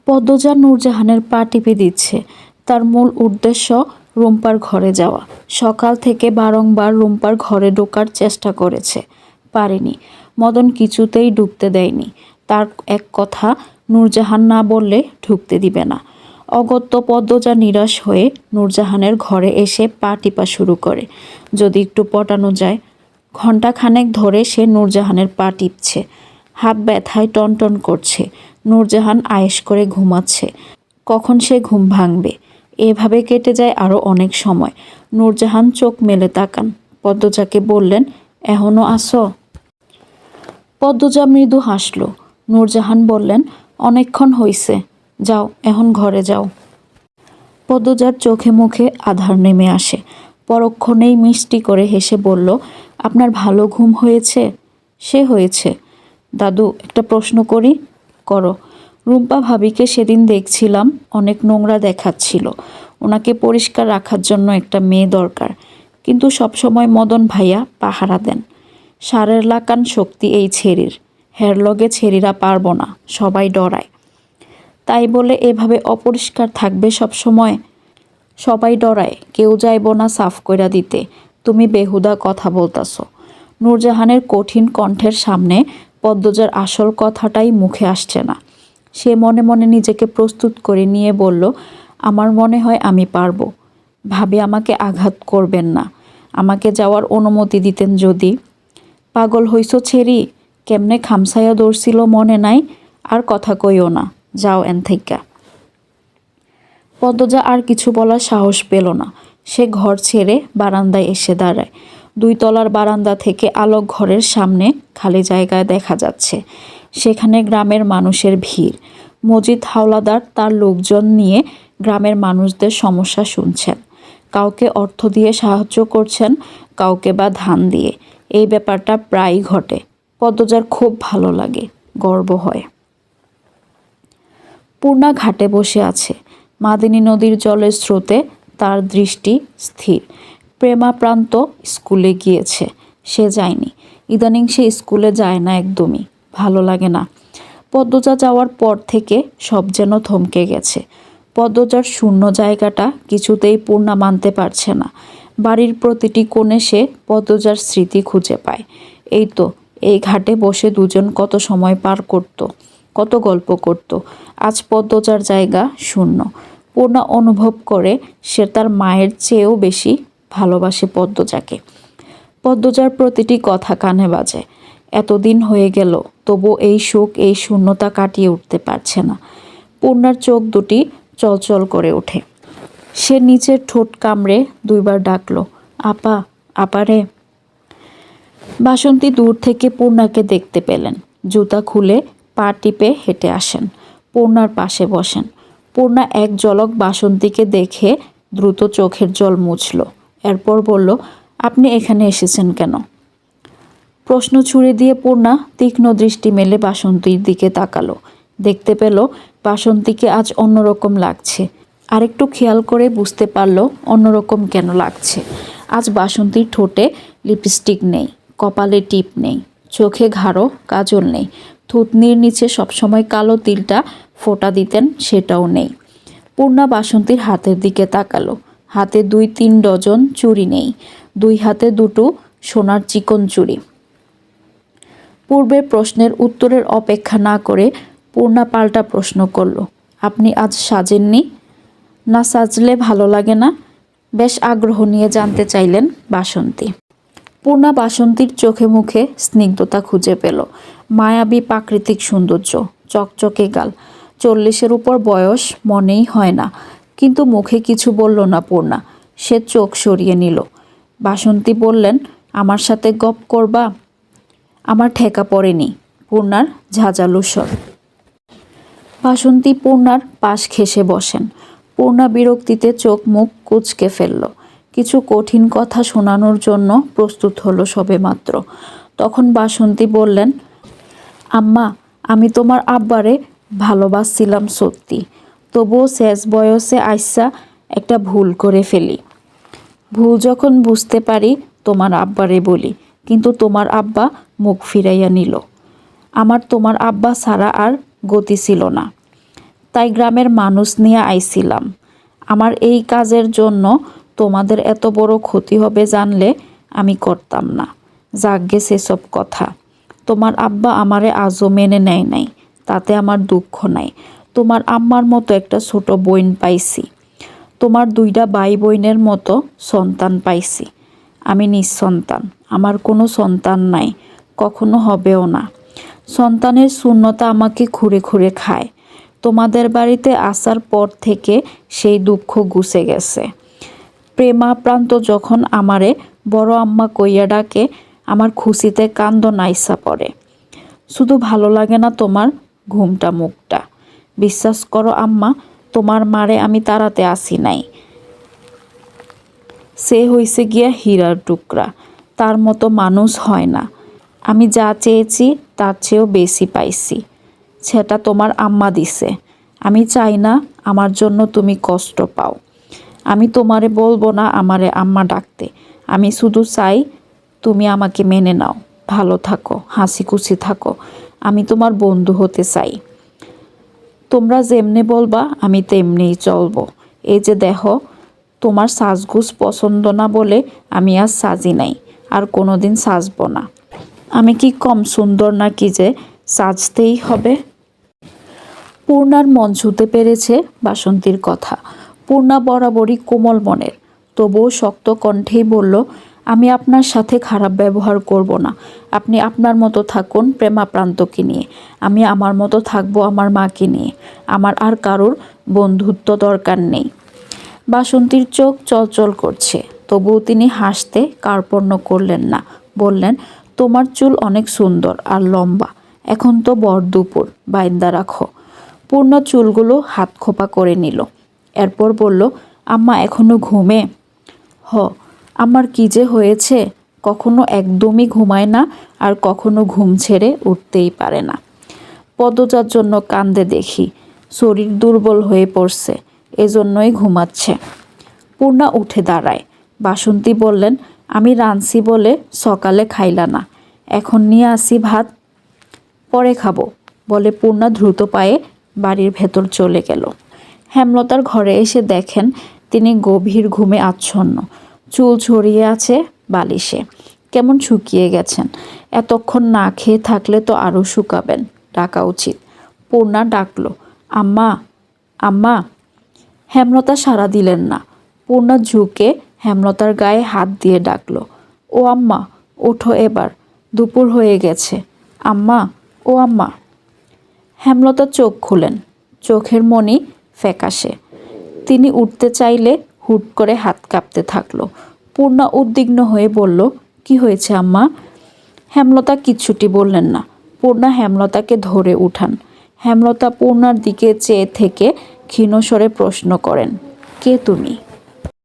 পদ্মজা নূরজাহানের পা টিপে দিচ্ছে। তার মূল উদ্দেশ্য রুম্পার ঘরে যাওয়া। সকাল থেকে বারংবার রুম্পার ঘরে ঢোকার চেষ্টা করেছে, পারেনি। মদন কিছুতেই ঢুকতে দেয়নি। তার এক কথা, নূরজাহান না বললে ঢুকতে দিবে না। অগত্যা পদ্মজা নিরাশ হয়ে নূরজাহানের ঘরে এসে পা টিপা শুরু করে, যদি একটু পটানো যায়। ঘণ্টাখানেক ধরে সে নূরজাহানের পা টিপছে। হাত ব্যথায় টনটন করছে। নূরজাহান আয়েশ করে ঘুমাচ্ছে। কখন সে ঘুম ভাঙবে? এভাবে কেটে যায় আরও অনেক সময়। নূরজাহান চোখ মেলে তাকান। পদ্মজাকে বললেন, এখনো আসো? পদ্মজা মৃদু হাসল। নূরজাহান বললেন, অনেকক্ষণ হইছে, যাও এখন ঘরে যাও। পদ্মজার চোখে মুখে আধার নেমে আসে। পরক্ষণেই মিষ্টি করে হেসে বলল, আপনার ভালো ঘুম হয়েছে? সে হয়েছে। দাদু, একটা প্রশ্ন করি? করো। রুম্পা ভাবিকে সেদিন দেখছিলাম, অনেক নোংরা দেখাচ্ছিল। ওনাকে পরিষ্কার রাখার জন্য একটা মেয়ে দরকার, কিন্তু সবসময় মদন ভাইয়া পাহারা দেন। সারের লাকান শক্তি এই ছেড়ির, হের লগে ছেড়িরা পারব না, সবাই ডরায়। তাই বলে এভাবে অপরিষ্কার থাকবে সব সময়? সবাই ডরায়, কেউ যাইব না সাফ কইরা দিতে। তুমি বেহুদা কথা বলতাছ। নূরজাহানের কঠিন কণ্ঠের সামনে পদ্মজার আসল কথাটাই মুখে আসছে না। সে মনে মনে নিজেকে প্রস্তুত করে নিয়ে বলল, আমার মনে হয় আমি পারবো। ভাবি আমাকে আঘাত করবেন না, আমাকে যাওয়ার অনুমতি দিতেন যদি। পাগল হইছো ছেড়ি? কেমনে খামসাইয়া দৌড়ছিল মনে নাই? আর কথা কইও না, যাও এন থেইক্কা। পদ্মজা আর কিছু বলার সাহস পেল না। সে ঘর ছেড়ে বারান্দায় এসে দাঁড়ায়। 2 তলার বারান্দা থেকে আলোক ঘরের সামনে খালি জায়গায় দেখা যাচ্ছে। সেখানে গ্রামের মানুষের ভিড়। মজিদ হাওলাদার তার লোকজন নিয়ে গ্রামের মানুষদের সমস্যা শুনছেন। কাউকে অর্থ দিয়ে সাহায্য করছেন, কাউকে বা ধান দিয়ে। এই ব্যাপারটা প্রায়ই ঘটে। পদ্মজার খুব ভালো লাগে, গর্ব হয়। পূর্ণা ঘাটে বসে আছে। মাদিনী নদীর জলের স্রোতে তার দৃষ্টি স্থির। প্রেমাপ্রান্ত স্কুলে গিয়েছে, সে যায়নি। ইদানিং সে স্কুলে যায় না একদমই, ভালো লাগে না। পদ্মজা যাওয়ার পর থেকে সব যেন থমকে গেছে। পদ্মজার শূন্য জায়গাটা কিছুতেই পূর্ণা মানতে পারছে না। বাড়ির প্রতিটি কোণে সে পদ্মজার স্মৃতি খুঁজে পায়। এই তো, এই ঘাটে বসে দুজন কত সময় পার করত, কত গল্প করত। আজ পদ্মজার জায়গা শূন্য। পূর্ণা অনুভব করে সে তার মায়ের চেয়েও বেশি ভালোবাসে পদ্মজাকে। পদ্মজার প্রতিটি কথা কানে বাজে। এতদিন হয়ে গেল, তবু এই সুখ, এই শূন্যতা কাটিয়ে উঠতে পারছে না। পূর্ণার চোখ দুটি চলচল করে ওঠে। সে নিচের ঠোঁট কামড়ে 2 বার ডাকল, আপা, আপারে। বাসন্তী দূর থেকে পূর্ণাকে দেখতে পেলেন। জুতা খুলে পা টিপে হেঁটে আসেন, পূর্ণার পাশে বসেন। পূর্ণা এক ঝলক বাসন্তীকে দেখে দ্রুত চোখের জল মুছল। এরপর বলল, আপনি এখানে এসেছেন কেন? প্রশ্ন ছুড়ে দিয়ে পূর্ণা তীক্ষ্ণ দৃষ্টি মেলে বাসন্তীর দিকে তাকালো। দেখতে পেল বাসন্তীকে আজ অন্যরকম লাগছে। আরেকটু খেয়াল করে বুঝতে পারল অন্যরকম কেন লাগছে। আজ বাসন্তীর ঠোঁটে লিপস্টিক নেই, কপালে টিপ নেই, চোখে গাঢ় কাজল নেই, থুতনির নিচে সবসময় কালো তিলটা ফোঁটা দিতেন সেটাও নেই। পূর্ণা বাসন্তীর হাতের দিকে তাকালো। হাতে 2-3 ডজন চুড়ি নেই, 2 হাতে 2টো সোনার চিকন চুড়ি। পূর্বের প্রশ্নের উত্তরের অপেক্ষা না করে পূর্ণা পাল্টা প্রশ্ন করল, আপনি আজ সাজেননি? না সাজলে ভালো লাগে না? বেশ আগ্রহ নিয়ে জানতে চাইলেন বাসন্তী। পূর্ণা বাসন্তীর চোখে মুখে স্নিগ্ধতা খুঁজে পেল। মায়াবী প্রাকৃতিক সৌন্দর্য, চকচকে গাল, 40-এর উপর বয়স মনেই হয় না। কিন্তু মুখে কিছু বলল না পূর্ণা। সে চোখ সরিয়ে নিল। বাসন্তী বললেন, আমার সাথে গপ করবা? আমার ঠেকা পড়েনি। পূর্ণার ঝাঁঝালো স্বর। বাসন্তী পূর্ণার পাশ ঘেঁষে বসেন। পূর্ণা বিরক্তিতে চোখ মুখ কুঁচকে ফেলল। কিছু কঠিন কথা শোনানোর জন্য প্রস্তুত হলো সবেমাত্র। তখন বাসন্তী বললেন, আম্মা, আমি তোমার আব্বারে ভালোবাসছিলাম সত্যি, তবুও শেষ বয়সে আইসা একটা ভুল করে ফেলি। ভুল যখন বুঝতে পারি তোমার আব্বারে বলি, কিন্তু তোমার আব্বা মুখ ফিরাইয়া নিল। আমার তোমার আব্বা ছাড়া আর গতি ছিল না। তাই গ্রামের মানুষ নিয়ে আইছিলাম। আমার এই কাজের জন্য তোমাদের এত বড় ক্ষতি হবে জানলে আমি করতাম না। যাকগে সেসব কথা। তোমার আব্বা আমারে আজও মেনে নেয় নাই, তাতে আমার দুঃখ নাই। তোমার আম্মার মতো একটা ছোট বোন পাইছি, তোমার 2টা ভাই বোনের মতো সন্তান পাইছি। আমি নিঃসন্তান, আমার কোনো সন্তান নাই, কখনো হবেও না। সন্তানের শূন্যতা আমাকে খুঁড়ে খুঁড়ে খায়। তোমাদের বাড়িতে আসার পর থেকে সেই দুঃখ গুছে গেছে। প্রেমাপ্রান্ত যখন আমারে বড় আম্মা কইয়া ডাকে, আমার খুশিতে কান্দ নাইসা পড়ে। শুধু ভালো লাগে না তোমার ঘুমটা মুখটা। বিশ্বাস করো আম্মা, তোমার মারে আমি তাড়াতে আসি নাই। সে হইছে গিয়া হীরার টুকরা, তার মতো মানুষ হয় না। আমি যা চেয়েছি তার চেয়েও বেশি পাইছি, সেটা তোমার আম্মা দিছে। আমি চাই না আমার জন্য তুমি কষ্ট পাও। আমি তোমারে বলবো না আমারে আম্মা ডাকতে। আমি শুধু চাই তুমি আমাকে মেনে নাও, ভালো থাকো, হাসি খুশি থাকো। আমি তোমার বন্ধু হতে চাই। তোমরা যেমনে বলবা আমি তেমনিই চলবো। এই যে দেখো, তোমার সাজগুজ পছন্দ না বলে আমি আজ সাজি নাই, আর কোনোদিন সাজবো না। আমি কি কম সুন্দর নাকি যে সাজতেই হবে? পূর্ণার মন ছুঁতে পেরেছে বাসন্তীর কথা। পূর্ণা বরাবরই কোমল মনের, তবুও শক্ত কণ্ঠেই বলল, আমি আপনার সাথে খারাপ ব্যবহার করব না। আপনি আপনার মতো থাকুন প্রেমাপ্রান্তকে নিয়ে, আমি আমার মতো থাকবো আমার মাকে নিয়ে। আমার আর কারোর বন্ধুত্ব দরকার নেই। বাসন্তীর চোখ চলচল করছে, তবুও তিনি হাসতে কার্পণ্য করলেন না। বললেন, তোমার চুল অনেক সুন্দর আর লম্বা, এখন তো বর দুপুর, বাইন্দা রাখো। পূর্ণ চুলগুলো হাত খোপা করে নিল। এরপর বলল, আম্মা এখনো ঘুমে? হ, আমার কি যে হয়েছে, কখনো একদমই ঘুমায় না, আর কখনো ঘুম ছেড়ে উঠতেই পারে না। পদজার জন্য কান্দে দেখি, শরীর দুর্বল হয়ে পড়ছে, এজন্যই ঘুমাচ্ছে। পূর্ণা উঠে দাঁড়ায়। বাসন্তী বললেন, আমি রাঁধছি বলে সকালে খাইলা না, এখন নিয়ে আসি ভাত, পরে খাবো বলে পূর্ণা দ্রুত পায়ে বাড়ির ভেতর চলে গেল। হেমলতার ঘরে এসে দেখেন তিনি গভীর ঘুমে আচ্ছন্ন। চুল ছড়িয়ে আছে বালিশে, কেমন শুকিয়ে গেছেন। এতক্ষণ না খেয়ে থাকলে তো আরও শুকাবেন, ডাকা উচিত। পূর্ণা ডাকলো, আম্মা, আম্মা। হেমলতা সাড়া দিলেন না। পূর্ণা ঝুঁকে হেমলতার গায়ে হাত দিয়ে ডাকলো, ও আম্মা, ওঠো এবার, দুপুর হয়ে গেছে। আম্মা, ও আম্মা। হেমলতা চোখ খুলেন, চোখের মণি ফ্যাকাশে। তিনি উঠতে চাইলে হুট করে হাত কাঁপতে থাকলো। পূর্ণা উদ্বিগ্ন হয়ে বলল, কি হয়েছে আম্মা? হেমলতা কিচ্ছুটি বললেন না। পূর্ণা হেমলতাকে ধরে উঠান। হেমলতা পূর্ণার দিকে চেয়ে থেকে ক্ষীণ স্বরে প্রশ্ন করেন, কে তুমি?